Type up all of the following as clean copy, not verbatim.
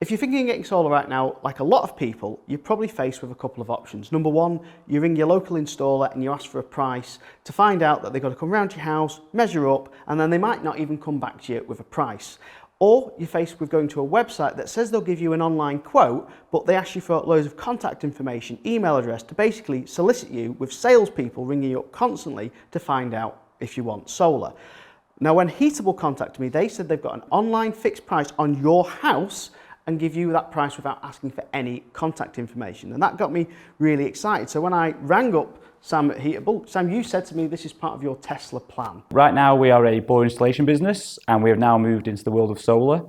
If you're thinking of getting solar right now, like a lot of people, you're probably faced with a couple of options. Number one, you ring your local installer and you ask for a price to find out that they've got to come round to your house, measure up, and then they might not even come back to you with a price. Or you're faced with going to a website that says they'll give you an online quote, but they ask you for loads of contact information, email address, to basically solicit you with salespeople ringing you up constantly to find out if you want solar. Now, when Heatable contacted me, they said they've got an online fixed price on your house and give you that price without asking for any contact information. And that got me really excited. So when I rang up Sam at Heatable, Sam, you said to me this is part of your Tesla plan. Right now we are a boiler installation business and we have now moved into the world of solar.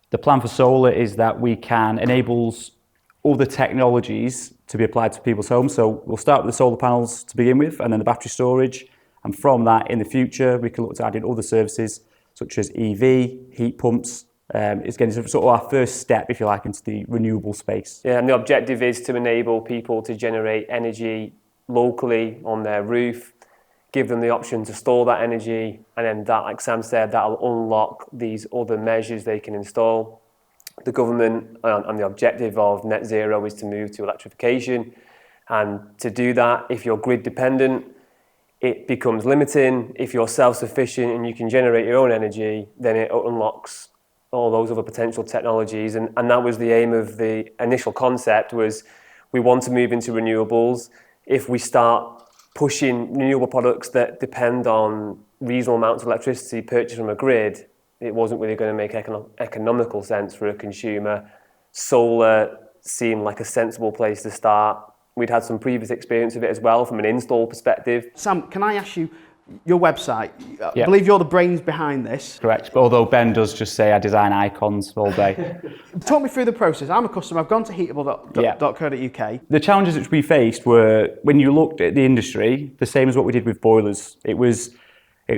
The plan for solar is that we can enable all the technologies to be applied to people's homes. So we'll start with the solar panels to begin with and then the battery storage. And from that, in the future, we can look to add in other services such as EV, heat pumps. It's getting sort of our first step, if you like, into the renewable space. Yeah, and the objective is to enable people to generate energy locally on their roof, give them the option to store that energy, and then that, like Sam said, that'll unlock these other measures they can install. The government and the objective of net zero is to move to electrification, and to do that, if you're grid dependent, it becomes limiting. If you're self-sufficient and you can generate your own energy, then it unlocks all those other potential technologies. And that was the aim of the initial concept, was we want to move into renewables. If we start pushing renewable products that depend on reasonable amounts of electricity purchased from a grid, it wasn't really going to make economical sense for a consumer. Solar seemed like a sensible place to start. We'd had some previous experience of it as well from an install perspective. Sam, can I ask you, your website, I believe you're the brains behind this. Correct, but although Ben does just say I design icons all day. Talk me through the process. I'm a customer, I've gone to heatable.co.uk. The challenges which we faced were, when you looked at the industry, the same as what we did with boilers. It was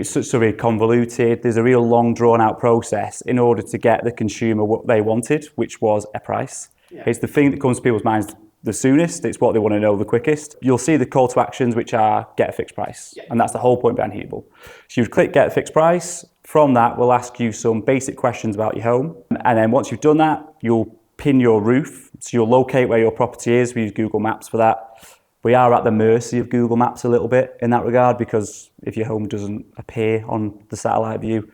sort of convoluted. There's a real long drawn out process in order to get the consumer what they wanted, which was a price. Yeah. It's the thing that comes to people's minds the soonest, it's what they want to know the quickest. You'll see the call to actions which are get a fixed price, and that's the whole point behind Heatable. So you click get a fixed price. From that, we'll ask you some basic questions about your home, and then once you've done that, you'll pin your roof. So you'll locate where your property is. We use Google Maps for that. We are at the mercy of Google Maps a little bit in that regard, because if your home doesn't appear on the satellite view,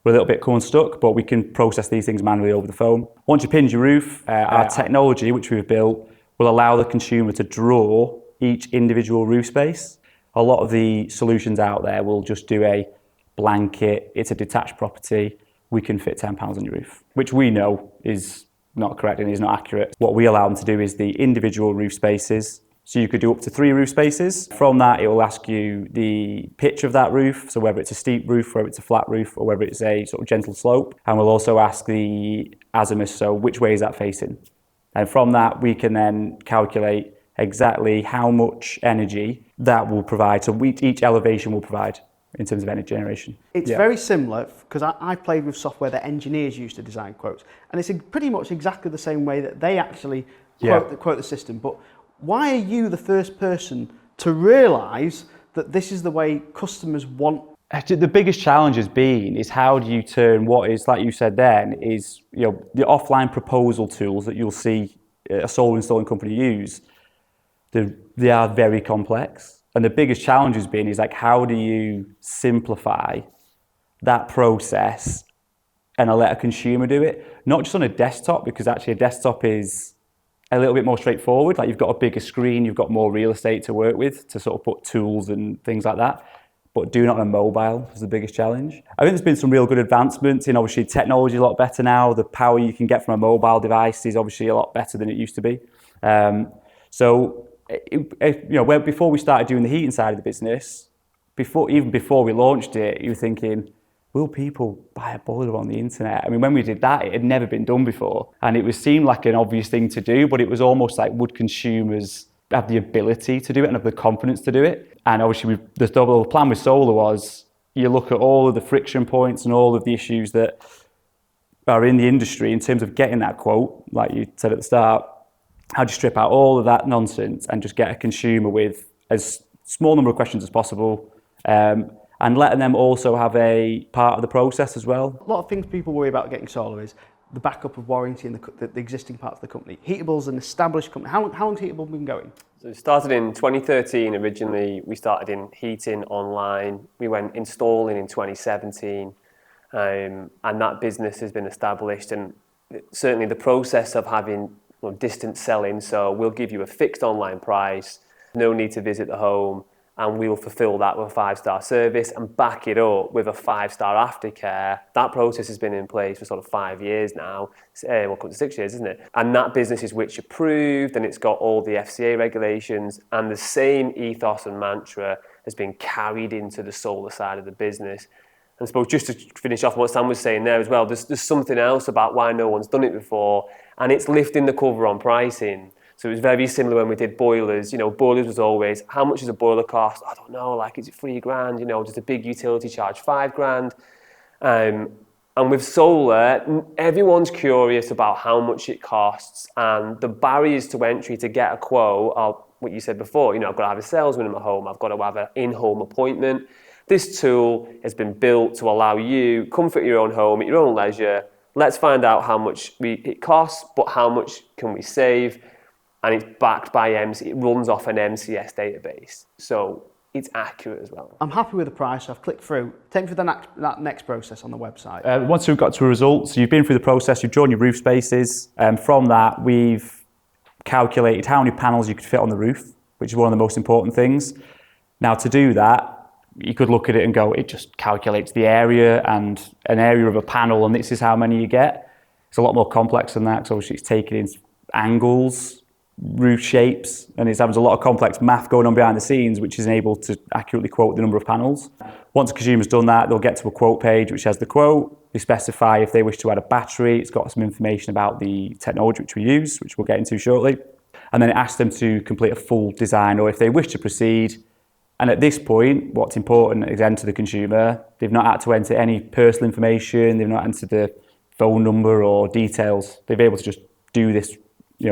we're a little bit stuck, but we can process these things manually over the phone. Once you pin your roof, our technology, which we've built, will allow the consumer to draw each individual roof space. A lot of the solutions out there will just do a blanket, it's a detached property, we can fit £10 on your roof, which we know is not correct and is not accurate. What we allow them to do is the individual roof spaces. So you could do up to 3 roof spaces. From that, it will ask you the pitch of that roof, so whether it's a steep roof, whether it's a flat roof, or whether it's a sort of gentle slope. And we'll also ask the azimuth, so which way is that facing? And from that, we can then calculate exactly how much energy that will provide. So each elevation will provide in terms of energy generation. It's very similar, because I played with software that engineers use to design quotes. And it's pretty much exactly the same way that they actually quote the system. But why are you the first person to realise that this is the way customers want? The biggest challenge has been is how do you turn what is, like you said then, is the offline proposal tools that you'll see a solar installing company use. They are very complex, and the biggest challenge has been is like how do you simplify that process and let a consumer do it, not just on a desktop, because actually a desktop is a little bit more straightforward. Like you've got a bigger screen, you've got more real estate to work with to sort of put tools and things like that. But doing it on a mobile is the biggest challenge. I think there's been some real good advancements in, obviously technology is a lot better now. The power you can get from a mobile device is obviously a lot better than it used to be. Before we started doing the heating side of the business, even before we launched it, you were thinking, will people buy a boiler on the internet? I mean, when we did that, it had never been done before. And it seemed like an obvious thing to do, but it was almost like, would consumers have the ability to do it and have the confidence to do it? And obviously the double plan with solar was you look at all of the friction points and all of the issues that are in the industry in terms of getting that quote, like you said at the start. How do you strip out all of that nonsense and just get a consumer with as small number of questions as possible, and letting them also have a part of the process as well? A lot of things people worry about getting solar is the backup of warranty and the existing parts of the company. Heatable's an established company. How long's Heatable been going? So it started in 2013 originally. We started in heating online. We went installing in 2017. And that business has been established, and certainly the process of having distance selling, so we'll give you a fixed online price, no need to visit the home, and we'll fulfill that with a 5-star service and back it up with a 5-star aftercare. That process has been in place for sort of 5 years now, well, come to 6 years, isn't it? And that business is which approved, and it's got all the FCA regulations, and the same ethos and mantra has been carried into the solar side of the business. And I suppose just to finish off what Sam was saying there as well, there's something else about why no one's done it before, and it's lifting the cover on pricing. So it was very similar when we did boilers. Boilers was always, how much does a boiler cost? I don't know, like, is it $3,000? Does a big utility charge $5,000? And with solar, everyone's curious about how much it costs, and the barriers to entry to get a quote are what you said before. I've got to have a salesman in my home, I've got to have an in-home appointment. This tool has been built to allow you comfort your own home at your own leisure. Let's find out how much it costs, but how much can we save? And it's backed by it runs off an MCS database. So it's accurate as well. I'm happy with the price. I've clicked through. Take me through that next process on the website. Once we've got to a result, so you've been through the process, you've drawn your roof spaces. From that, we've calculated how many panels you could fit on the roof, which is one of the most important things. Now, to do that, you could look at it and go, it just calculates the area and an area of a panel, and this is how many you get. It's a lot more complex than that, because obviously it's taking in angles, roof shapes, and it's having a lot of complex math going on behind the scenes, which is able to accurately quote the number of panels. Once a consumer's done that, they'll get to a quote page which has the quote. They specify if they wish to add a battery. It's got some information about the technology which we use, which we'll get into shortly. And then it asks them to complete a full design, or if they wish to proceed. And at this point, what's important is enter the consumer. They've not had to enter any personal information. They've not entered the phone number or details. They've been able to just do this,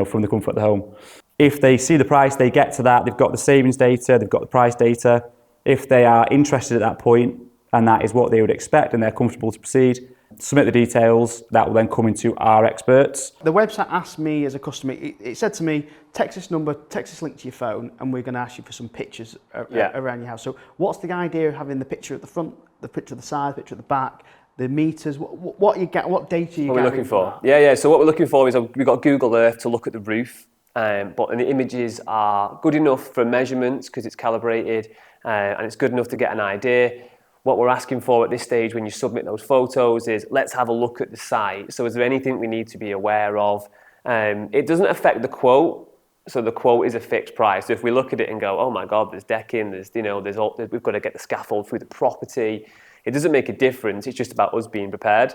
from the comfort of the home. If they see the price, they get to that. They've got the savings data. They've got the price data. If they are interested at that point, and that is what they would expect, and they're comfortable to proceed, submit the details. That will then come into our experts. The website asked me as a customer, it said to me, text this number, text this link to your phone, and we're going to ask you for some pictures around your house. So what's the idea of having the picture at the front, the picture of the side, the picture at the back, the meters, what data you get? What we're looking for? Yeah. So what we're looking for is we've got Google Earth to look at the roof, but the images are good enough for measurements because it's calibrated, and it's good enough to get an idea. What we're asking for at this stage when you submit those photos is let's have a look at the site. So is there anything we need to be aware of? It doesn't affect the quote. So the quote is a fixed price. So if we look at it and go, oh my God, there's decking, we've got to get the scaffold through the property. It doesn't make a difference. It's just about us being prepared.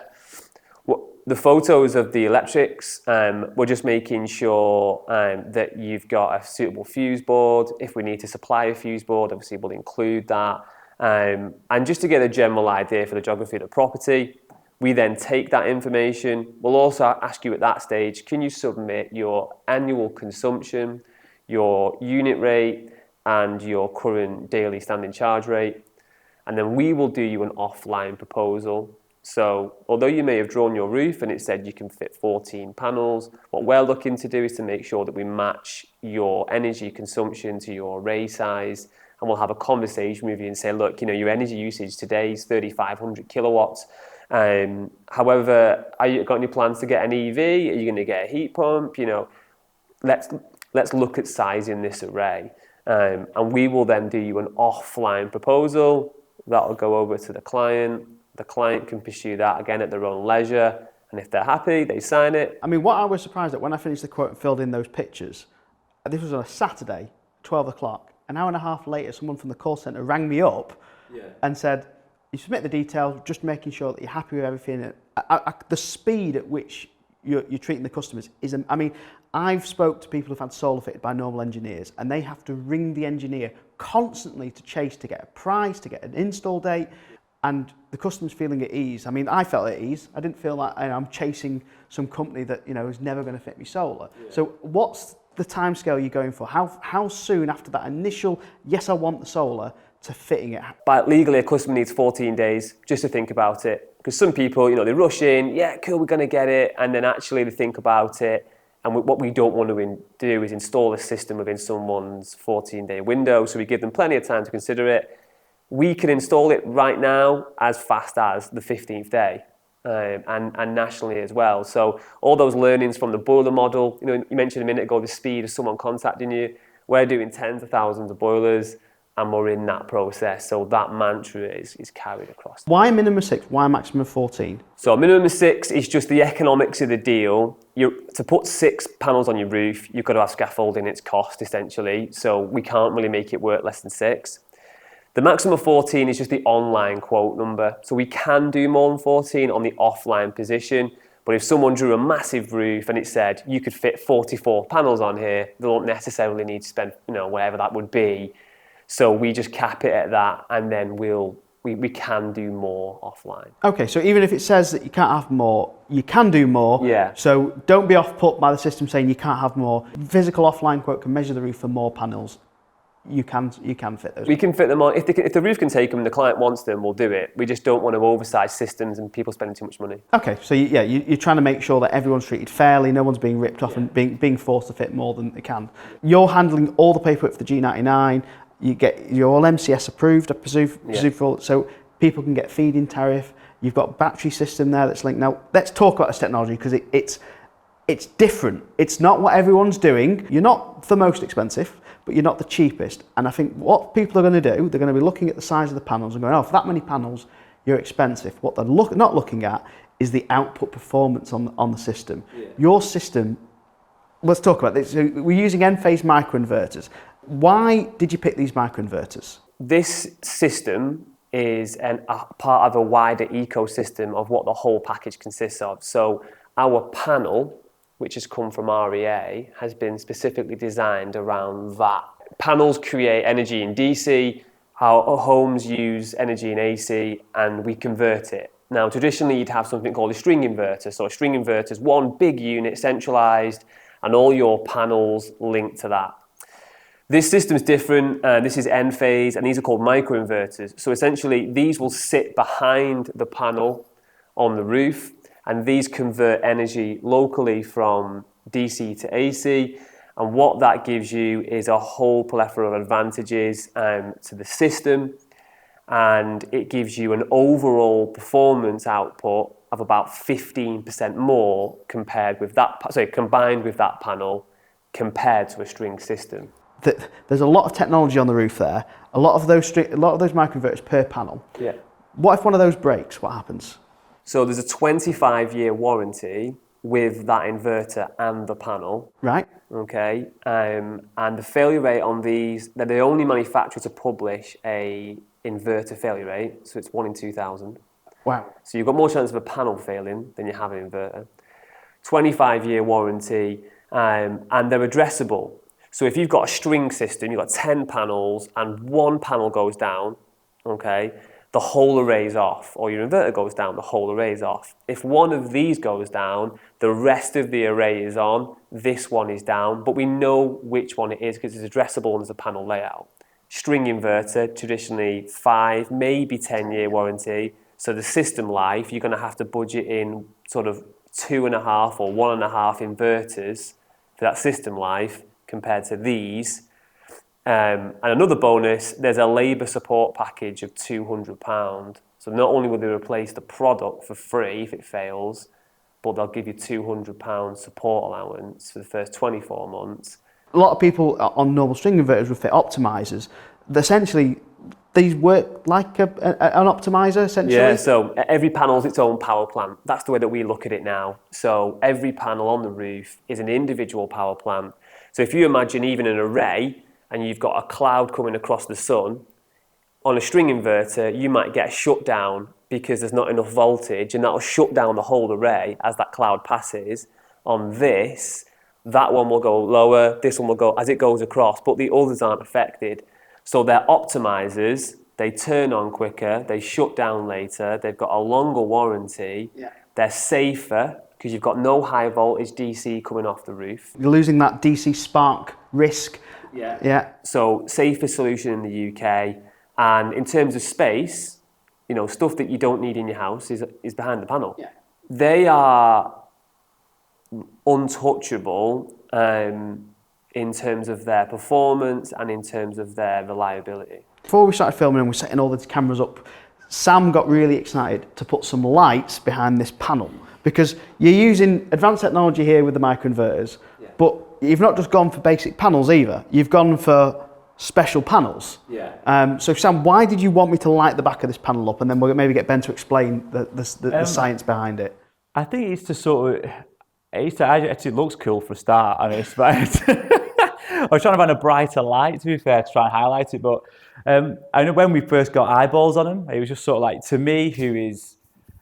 The photos of the electrics, we're just making sure that you've got a suitable fuse board. If we need to supply a fuse board, obviously we'll include that. And just to get a general idea for the geography of the property, we then take that information. We'll also ask you at that stage, can you submit your annual consumption, your unit rate, and your current daily standing charge rate? And then we will do you an offline proposal. So although you may have drawn your roof and it said you can fit 14 panels, what we're looking to do is to make sure that we match your energy consumption to your array size. And we'll have a conversation with you and say, look, your energy usage today is 3,500 kilowatts. However, are you got any plans to get an EV? Are you going to get a heat pump? Let's look at sizing this array. And we will then do you an offline proposal. That'll go over to the client. The client can pursue that again at their own leisure. And if they're happy, they sign it. I mean, what I was surprised at when I finished the quote and filled in those pictures, this was on a Saturday, 12 o'clock. An hour and a half later, someone from the call centre rang me up and said, you submit the details, just making sure that you're happy with everything. The speed at which you're treating the customers is, I've spoke to people who've had solar fitted by normal engineers, and they have to ring the engineer constantly to chase to get a price, to get an install date, and the customer's feeling at ease. I felt at ease. I didn't feel like I'm chasing some company that is never going to fit me solar. Yeah. So what's the timescale you're going for? How soon after that initial, yes, I want the solar, to fitting it? But legally, a customer needs 14 days just to think about it. Because some people, they rush in, yeah, cool, we're going to get it, and then actually they think about it, and what we don't want to do is install a system within someone's 14-day window, so we give them plenty of time to consider it. We can install it right now as fast as the 15th day, and nationally as well. So all those learnings from the boiler model, you mentioned a minute ago the speed of someone contacting you. We're doing tens of thousands of boilers, and we're in that process. So that mantra is carried across. Why minimum 6? Why maximum 14? So minimum 6 is just the economics of the deal. To put 6 panels on your roof, you've got to have scaffolding, its cost essentially. So we can't really make it work less than 6. The maximum 14 is just the online quote number. So we can do more than 14 on the offline position. But if someone drew a massive roof and it said you could fit 44 panels on here, they don't necessarily need to spend, whatever that would be. So we just cap it at that, and then we can do more offline. Okay, so even if it says that you can't have more, you can do more. Yeah. So don't be off put by the system saying you can't have more. Physical offline quote can measure the roof for more panels. You can fit those. We can fit them on. If the roof can take them and the client wants them, we'll do it. We just don't want to oversize systems and people spending too much money. Okay, so you're trying to make sure that everyone's treated fairly, no one's being ripped off and being forced to fit more than they can. You're handling all the paperwork for the G99. You're all MCS approved, I presume for all, so people can get feed-in tariff. You've got battery system there that's linked. Now, let's talk about this technology because it's different. It's not what everyone's doing. You're not the most expensive, but you're not the cheapest. And I think what people are going to do, they're going to be looking at the size of the panels and going, for that many panels, you're expensive. What they're not looking at is the output performance on the system. Yeah. Your system, let's talk about this. So we're using Enphase Micro Inverters. Why did you pick these microinverters? This system is a part of a wider ecosystem of what the whole package consists of. So our panel, which has come from REA, has been specifically designed around that. Panels create energy in DC, our homes use energy in AC, and we convert it. Now, traditionally, you'd have something called a string inverter. So a string inverter is one big unit, centralized, and all your panels linked to that. This system is different. This is Enphase, and these are called microinverters. So essentially, these will sit behind the panel on the roof, and these convert energy locally from DC to AC. And what that gives you is a whole plethora of advantages to the system, and it gives you an overall performance output of about 15% more combined with that panel compared to a string system. There's a lot of technology on the roof there. A lot of those microinverters per panel. Yeah. What if one of those breaks? What happens? So there's a 25-year warranty with that inverter and the panel. Right. Okay. And the failure rate on these, they're the only manufacturer to publish a inverter failure rate. So it's 1 in 2,000. Wow. So you've got more chance of a panel failing than you have an inverter. 25-year warranty, and they're addressable. So if you've got a string system, you've got 10 panels and one panel goes down, okay, the whole array's off, or your inverter goes down, the whole array's off. If one of these goes down, the rest of the array is on, this one is down, but we know which one it is because it's addressable and there's a panel layout. String inverter, traditionally 5, maybe 10-year warranty. So the system life, you're going to have to budget in sort of 2.5 or 1.5 inverters for that system life compared to these. And another bonus, there's a labour support package of £200. So not only will they replace the product for free if it fails, but they'll give you £200 support allowance for the first 24 months. A lot of people on normal string inverters would fit optimizers. Essentially, these work like an optimizer, essentially? Yeah, so every panel's its own power plant. That's the way that we look at it now. So every panel on the roof is an individual power plant. So if you imagine even an array, and you've got a cloud coming across the sun, on a string inverter, you might get a shutdown because there's not enough voltage, and that'll shut down the whole array as that cloud passes. On this, that one will go lower, this one will go as it goes across, but the others aren't affected. So they're optimizers, they turn on quicker, they shut down later, they've got a longer warranty, they're safer because you've got no high voltage DC coming off the roof. You're losing that DC spark risk. Yeah. So safest solution in the UK. And in terms of space, stuff that you don't need in your house is behind the panel. Yeah. They are untouchable in terms of their performance and in terms of their reliability. Before we started filming and we're setting all the cameras up, Sam got really excited to put some lights behind this panel because you're using advanced technology here with the microinverters, but you've not just gone for basic panels either. You've gone for special panels. Yeah. So Sam, why did you want me to light the back of this panel up, and then we'll maybe get Ben to explain the science behind it? I think it's to sort of, it looks cool for a start. I mean, I was trying to find a brighter light, to be fair, to try and highlight it. But I know when we first got eyeballs on them, it was just sort of like, to me, who is,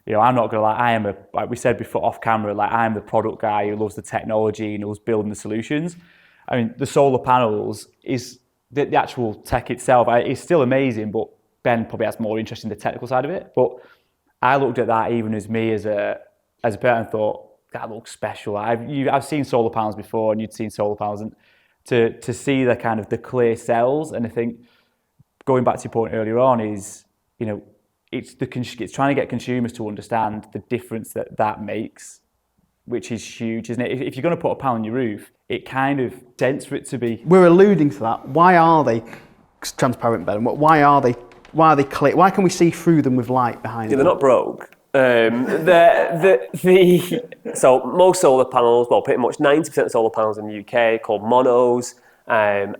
I'm not going to lie, I am like we said before off camera, like I am the product guy who loves the technology and loves building the solutions. I mean, the solar panels is, the actual tech itself is still amazing, but Ben probably has more interest in the technical side of it. But I looked at that even as me as a parent and thought, that looks special. I've seen solar panels before, and you'd seen solar panels, and to see the kind of the clear cells, and I think going back to your point earlier on is, it's trying to get consumers to understand the difference that makes, which is huge, isn't it? If you're going to put a panel on your roof, it kind of tends for it to be. We're alluding to that. Why are they transparent, Ben? Why are they clear? Why can we see through them with light behind them? They're not broke. So most solar panels, well, pretty much 90% of solar panels in the UK are called monos, and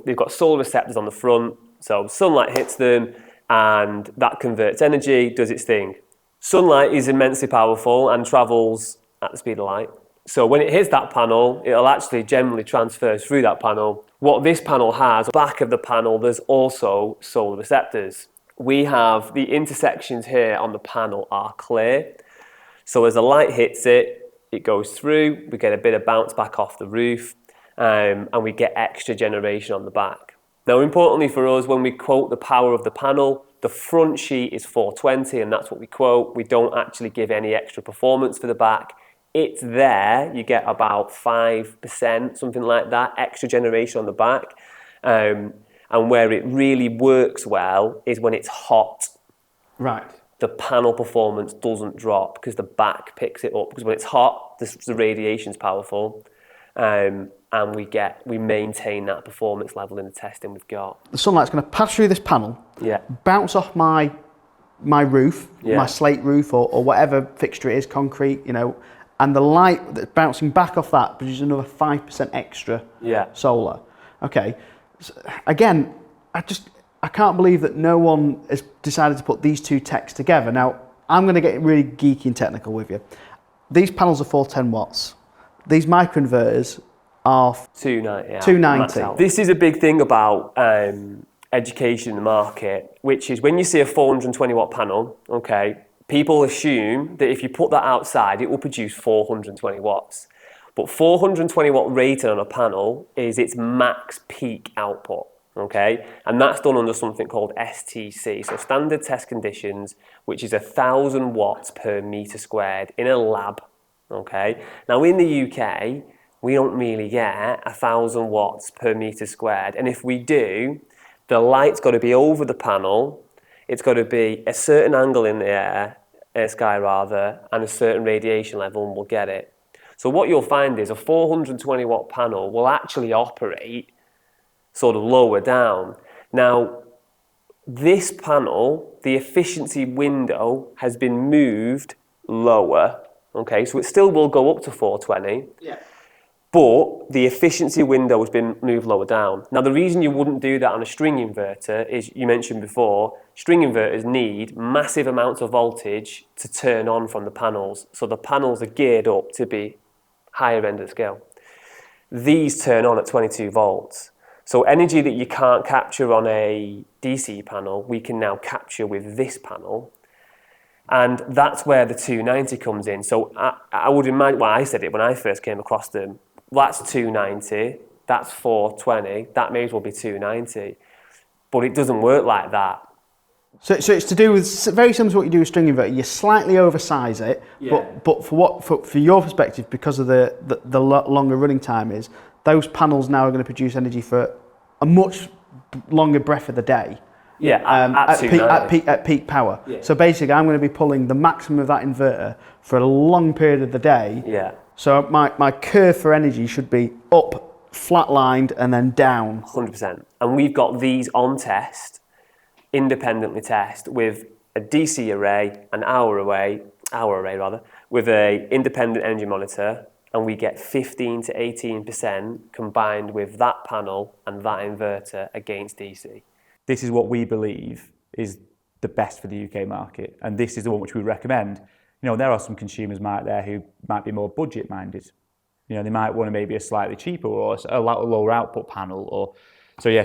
they've got solar receptors on the front, so sunlight hits them and that converts energy, does its thing. Sunlight is immensely powerful and travels at the speed of light. So when it hits that panel, it'll actually generally transfer through that panel. What this panel has, back of the panel, there's also solar receptors. We have the intersections here on the panel are clear. So as the light hits it, it goes through, we get a bit of bounce back off the roof, and we get extra generation on the back. Now, importantly for us, when we quote the power of the panel, the front sheet is 420, and that's what we quote. We don't actually give any extra performance for the back. It's there, you get about 5%, something like that, extra generation on the back. And where it really works well is when it's hot. Right. The panel performance doesn't drop because the back picks it up. Because when it's hot, the radiation's powerful, and we maintain that performance level in the testing we've got. The sunlight's going to pass through this panel, bounce off my roof, my slate roof or whatever fixture it is, concrete, and the light that's bouncing back off that produces another 5% extra solar. Okay. So again, I can't believe that no one has decided to put these two techs together. Now, I'm going to get really geeky and technical with you. These panels are 410 watts. These microinverters are 290. 290. This is a big thing about education in the market, which is when you see a 420 watt panel, okay, people assume that if you put that outside, it will produce 420 watts. But 420 watt rated on a panel is its max peak output, okay? And that's done under something called STC, so standard test conditions, which is 1,000 watts per meter squared in a lab, okay? Now in the UK, we don't really get 1,000 watts per meter squared. And if we do, the light's got to be over the panel, it's got to be a certain angle in the air sky rather, and a certain radiation level, and we'll get it. So what you'll find is a 420 watt panel will actually operate sort of lower down. Now, this panel, the efficiency window has been moved lower, okay? So it still will go up to 420, but the efficiency window has been moved lower down. Now, the reason you wouldn't do that on a string inverter is, you mentioned before, string inverters need massive amounts of voltage to turn on from the panels. So the panels are geared up to be higher end of the scale. These turn on at 22 volts. So energy that you can't capture on a DC panel, we can now capture with this panel. And that's where the 290 comes in. So I would imagine, well, I said it when I first came across them, that's 290, that's 420, that may as well be 290. But it doesn't work like that. So it's to do with, very similar to what you do with string inverter. You slightly oversize it, but for your perspective, because of the longer running time is, those panels now are going to produce energy for a much longer breath of the day, at peak power. Yeah. So basically, I'm going to be pulling the maximum of that inverter for a long period of the day. Yeah. So my curve for energy should be up, flatlined, and then down. 100%. And we've got these on test, independently test, with a DC array, hour array rather, with a independent energy monitor, and we get 15 to 18% combined with that panel and that inverter against DC. This is what we believe is the best for the UK market, and this is the one which we recommend. You know, there are some consumers out there who might be more budget minded. You know, they might want maybe a slightly cheaper or a lower output panel, or so. Yeah,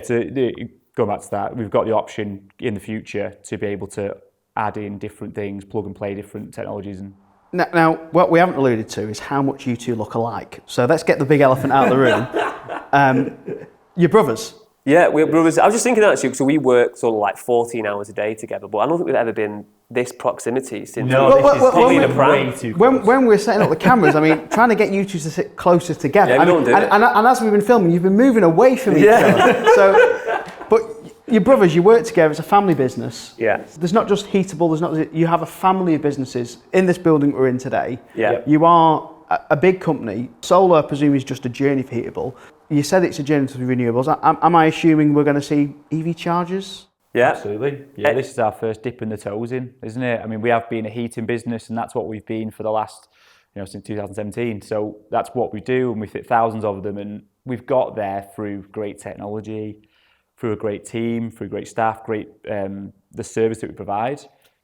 go back to that. We've got the option in the future to be able to add in different things, plug and play different technologies. And now, what we haven't alluded to is how much you two look alike. So let's get the big elephant out of the room. You're brothers. Yeah, we're brothers. I was just thinking actually, so we work sort of like 14 hours a day together, but I don't think we've ever been this proximity since. No, this is probably way too close. When we were setting up the cameras, I mean, trying to get you two to sit closer together. Yeah, and as we've been filming, you've been moving away from each other. So, but you're brothers, you work together, it's a family business. Yeah. There's not just Heatable, you have a family of businesses in this building we're in today. Yeah. You are a big company. Solar, I presume, is just a journey for Heatable. You said it's a journey to renewables. Am I assuming we're going to see EV chargers? Yeah. Absolutely. Yeah, this is our first dip in the toes in, isn't it? I mean, we have been a heating business, and that's what we've been for the last, since 2017. So that's what we do, and we fit thousands of them, and we've got there through great technology, through a great team, through great staff, the service that we provide.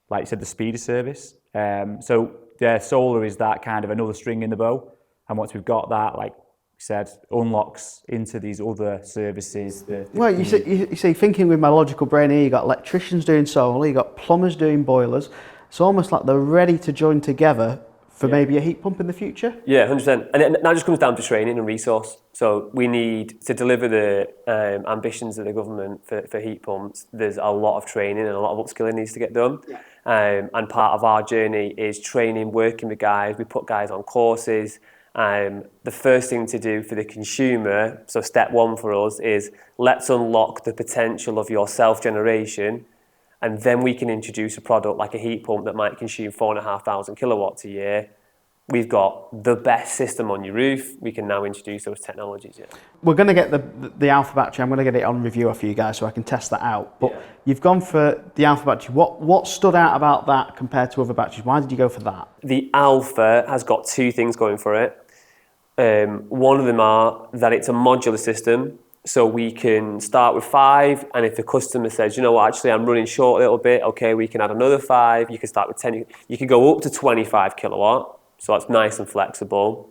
Like you said, the speed of service. So yeah, solar is that kind of another string in the bow, and once we've got that, like said, unlocks into these other services. Well, you see, thinking with my logical brain here, you got electricians doing solar, you got plumbers doing boilers. It's almost like they're ready to join together for maybe a heat pump in the future. Yeah, 100%. And that just comes down to training and resource. So we need to deliver the ambitions of the government for heat pumps. There's a lot of training and a lot of upskilling needs to get done. And part of our journey is training, working with guys. We put guys on courses. The first thing to do for the consumer, so step one for us, is let's unlock the potential of your self-generation, and then we can introduce a product like a heat pump that might consume 4,500 kilowatts a year. We've got the best system on your roof. We can now introduce those technologies. Yeah. We're going to get the Alpha battery. I'm going to get it on review for you guys so I can test that out. But you've gone for the Alpha battery. What stood out about that compared to other batteries? Why did you go for that? The Alpha has got two things going for it. One of them are that it's a modular system, so we can start with 5, and if the customer says, you know what, actually I'm running short a little bit, okay, we can add another 5. You can start with 10. You can go up to 25 kilowatt, so that's nice and flexible.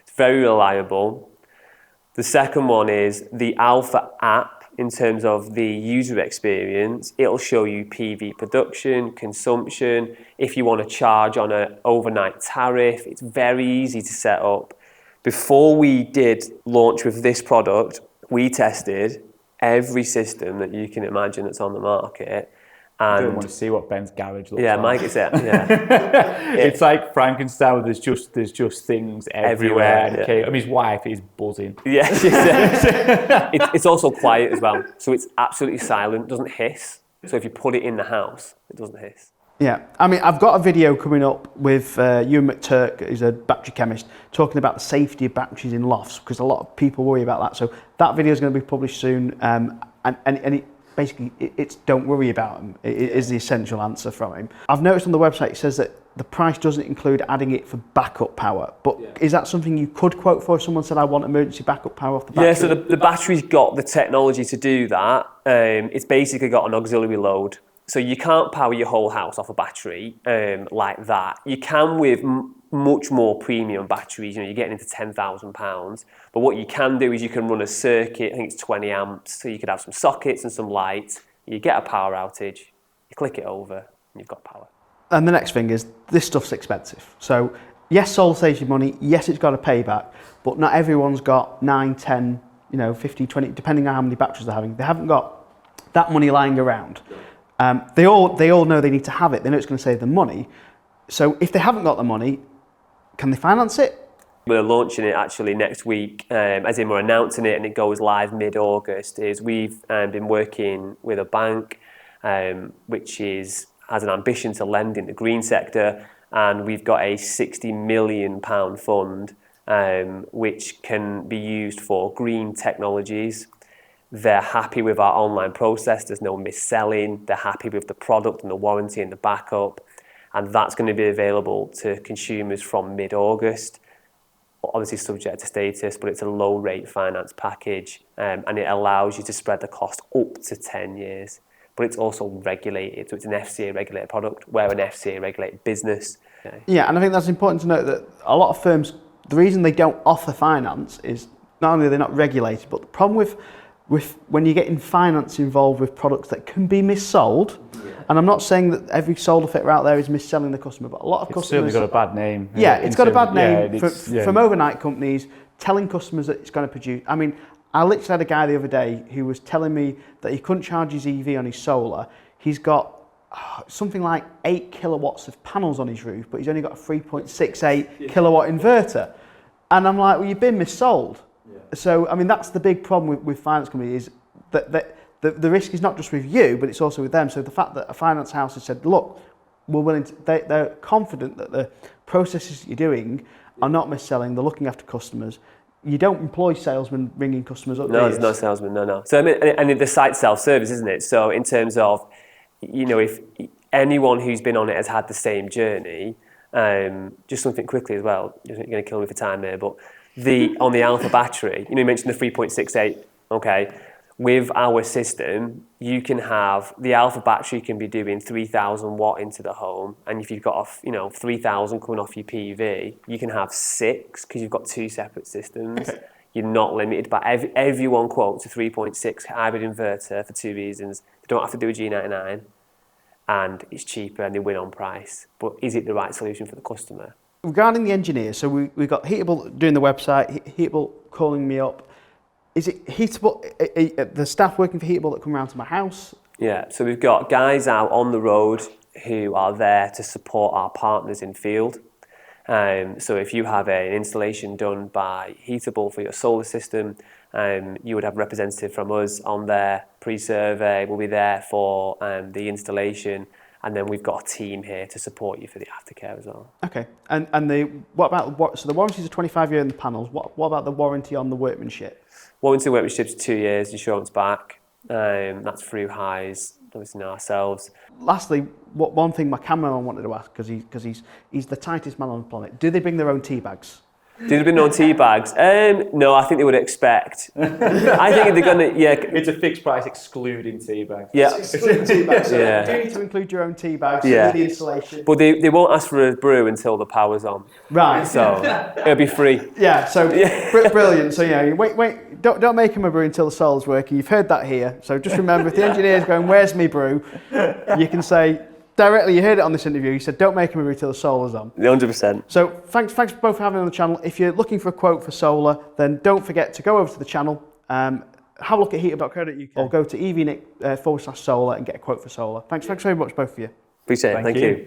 It's very reliable. The second one is the Alpha app. In terms of the user experience, it'll show you PV production, consumption. If you want to charge on an overnight tariff, it's very easy to set up. Before we did launch with this product, we tested every system that you can imagine that's on the market. And I don't want to see what Ben's garage looks like. Yeah, Mike is it. Yeah. It's like Frankenstein. There's just things everywhere. Yeah. Okay, I mean, his wife is buzzing. Yeah, it's also quiet as well. So it's absolutely silent, doesn't hiss. So if you put it in the house, it doesn't hiss. Yeah, I mean, I've got a video coming up with Ewan McTurk, who's a battery chemist, talking about the safety of batteries in lofts, because a lot of people worry about that. So that video is going to be published soon, and it basically, it's don't worry about them. It is the essential answer from him. I've noticed on the website it says that the price doesn't include adding it for backup power, but is that something you could quote for if someone said, I want emergency backup power off the battery? Yeah, so the battery's got the technology to do that. It's basically got an auxiliary load. So you can't power your whole house off a battery like that. You can with much more premium batteries, you're getting into £10,000. But what you can do is you can run a circuit, I think it's 20 amps, so you could have some sockets and some lights. You get a power outage, you click it over, and you've got power. And the next thing is, this stuff's expensive. So yes, solar saves you money, yes, it's got a payback, but not everyone's got 9, 10, 50, 20, depending on how many batteries they're having. They haven't got that money lying around. They all know they need to have it. They know it's going to save them money. So if they haven't got the money, can they finance it? We're launching it actually next week, as in we're announcing it and it goes live mid-August. We've been working with a bank which has an ambition to lend in the green sector, and we've got a £60 million fund which can be used for green technologies. They're happy with our online process, there's no mis-selling, they're happy with the product and the warranty and the backup, and that's going to be available to consumers from mid-August, obviously subject to status, but it's a low rate finance package, and it allows you to spread the cost up to 10 years. But it's also regulated, so it's an FCA regulated product, we're an FCA regulated business. Yeah, and I think that's important to note that a lot of firms, the reason they don't offer finance is not only are they not regulated, but the problem with when you're getting finance involved with products that can be missold, and I'm not saying that every solar fitter out there is mis-selling the customer, but a lot of customers... It's certainly got a bad name. Yeah, it's got a bad name Yeah, from overnight companies telling customers that it's going to produce... I mean, I literally had a guy the other day who was telling me that he couldn't charge his EV on his solar. He's got something like 8 kilowatts of panels on his roof, but he's only got a 3.68 kilowatt inverter. And I'm like, well, you've been missold. So, I mean, that's the big problem with finance companies is that the risk is not just with you, but it's also with them. So the fact that a finance house has said, look, we're willing to, they're confident that the processes that you're doing are not mis-selling, they're looking after customers. You don't employ salesmen ringing customers up. No, there's no salesman, no. So, I mean, and the site's self-service, isn't it? So in terms of, you know, if anyone who's been on it has had the same journey, just something quickly as well, you're going to kill me for time there, but on the Alpha battery, you know, you mentioned the 3.68, okay, with our system, you can have, the Alpha battery can be doing 3,000 watt into the home, and if you've got, 3,000 coming off your PV, you can have 6, because you've got 2 separate systems. Okay. You're not limited, but everyone quotes a 3.6 hybrid inverter for 2 reasons. They don't have to do a G99, and it's cheaper, and they win on price. But is it the right solution for the customer? Regarding the engineers, so we've got Heatable doing the website, Heatable calling me up. Is it Heatable, the staff working for Heatable that come around to my house? Yeah, so we've got guys out on the road who are there to support our partners in field. So if you have an installation done by Heatable for your solar system, you would have a representative from us on there, pre-survey, we'll be there for the installation. And then we've got a team here to support you for the aftercare as well. Okay, and so the warranties are 25 years on the panels. What about the warranty on the workmanship? Warranty workmanship is 2 years, insurance back. That's through highs, obviously ourselves. Lastly, one thing my cameraman wanted to ask, because he's the tightest man on the planet. Do they bring their own tea bags? Do they bring their own tea bags? No, I think they would expect. I think they're gonna, It's a fixed price excluding tea bags. Yeah. Excluding tea bags. So you do need to include your own tea bags for the installation. But they won't ask for a brew until the power's on. Right. So it'll be free. Yeah. So brilliant. So wait. Don't make them a brew until the solar's working. You've heard that here. So just remember, if the engineer's going, "Where's me brew?" you can say. Directly, you heard it on this interview, you said don't make them a brew till the solar's on. 100%. So thanks both for having me on the channel. If you're looking for a quote for solar, then don't forget to go over to the channel, have a look at heatable.co.uk or go to evnick /solar and get a quote for solar. Thanks very much both of you. Appreciate it, thank you.